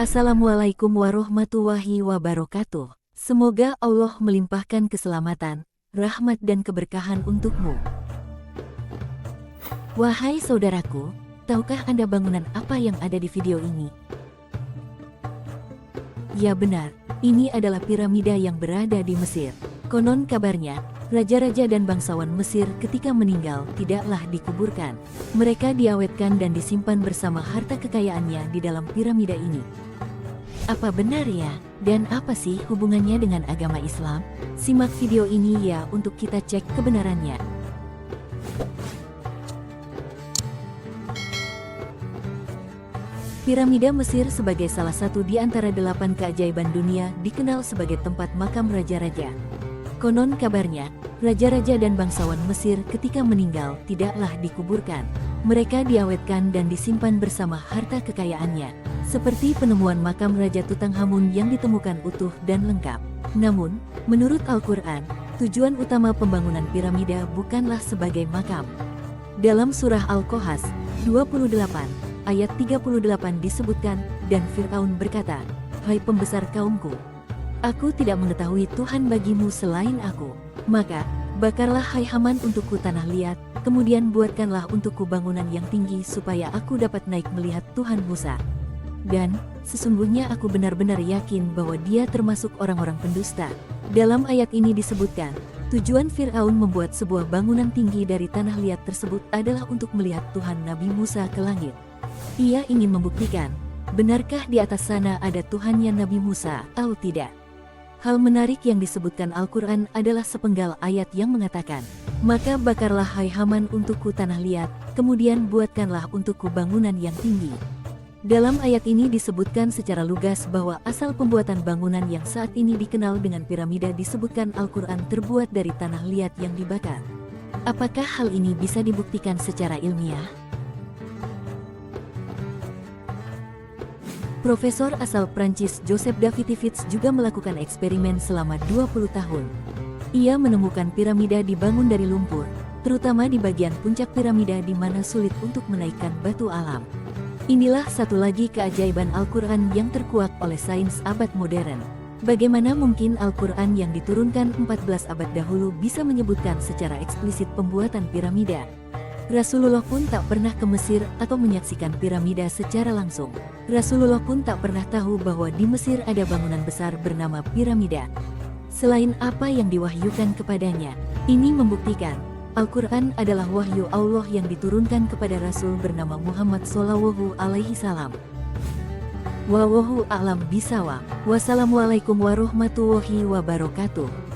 Assalamualaikum warahmatullahi wabarakatuh. Semoga Allah melimpahkan keselamatan, rahmat dan keberkahan untukmu. Wahai saudaraku, tahukah Anda bangunan apa yang ada di video ini? Ya benar, ini adalah piramida yang berada di Mesir. Konon kabarnya, raja-raja dan bangsawan Mesir ketika meninggal tidaklah dikuburkan. Mereka diawetkan dan disimpan bersama harta kekayaannya di dalam piramida ini. Apa benar ya? Dan apa sih hubungannya dengan agama Islam? Simak video ini ya untuk kita cek kebenarannya. Piramida Mesir sebagai salah satu di antara 8 keajaiban dunia dikenal sebagai tempat makam raja-raja. Konon kabarnya, raja-raja dan bangsawan Mesir ketika meninggal tidaklah dikuburkan. Mereka diawetkan dan disimpan bersama harta kekayaannya, seperti penemuan makam Raja Tutankhamun yang ditemukan utuh dan lengkap. Namun, menurut Al-Quran, tujuan utama pembangunan piramida bukanlah sebagai makam. Dalam surah Al-Qasas 28, ayat 38 disebutkan, dan Fir'aun berkata, "Hai pembesar kaumku, aku tidak mengetahui Tuhan bagimu selain aku. Maka, bakarlah hai Haman untukku tanah liat, kemudian buatkanlah untukku bangunan yang tinggi supaya aku dapat naik melihat Tuhan Musa. Dan, sesungguhnya aku benar-benar yakin bahwa dia termasuk orang-orang pendusta." Dalam ayat ini disebutkan, tujuan Fir'aun membuat sebuah bangunan tinggi dari tanah liat tersebut adalah untuk melihat Tuhan Nabi Musa ke langit. Ia ingin membuktikan, benarkah di atas sana ada Tuhannya Nabi Musa atau tidak. Hal menarik yang disebutkan Al-Quran adalah sepenggal ayat yang mengatakan, "Maka bakarlah hai Haman untukku tanah liat, kemudian buatkanlah untukku bangunan yang tinggi." Dalam ayat ini disebutkan secara lugas bahwa asal pembuatan bangunan yang saat ini dikenal dengan piramida disebutkan Al-Quran terbuat dari tanah liat yang dibakar. Apakah hal ini bisa dibuktikan secara ilmiah? Profesor asal Prancis Joseph Davidovits juga melakukan eksperimen selama 20 tahun. Ia menemukan piramida dibangun dari lumpur, terutama di bagian puncak piramida di mana sulit untuk menaikkan batu alam. Inilah satu lagi keajaiban Al-Quran yang terkuak oleh sains abad modern. Bagaimana mungkin Al-Quran yang diturunkan 14 abad dahulu bisa menyebutkan secara eksplisit pembuatan piramida? Rasulullah pun tak pernah ke Mesir atau menyaksikan piramida secara langsung. Rasulullah pun tak pernah tahu bahwa di Mesir ada bangunan besar bernama piramida. Selain apa yang diwahyukan kepadanya, ini membuktikan Al-Quran adalah wahyu Allah yang diturunkan kepada Rasul bernama Muhammad Shallallahu Alaihi Wasallam. Wallahu a'lam bishawab. Wassalamualaikum warahmatullahi wabarakatuh.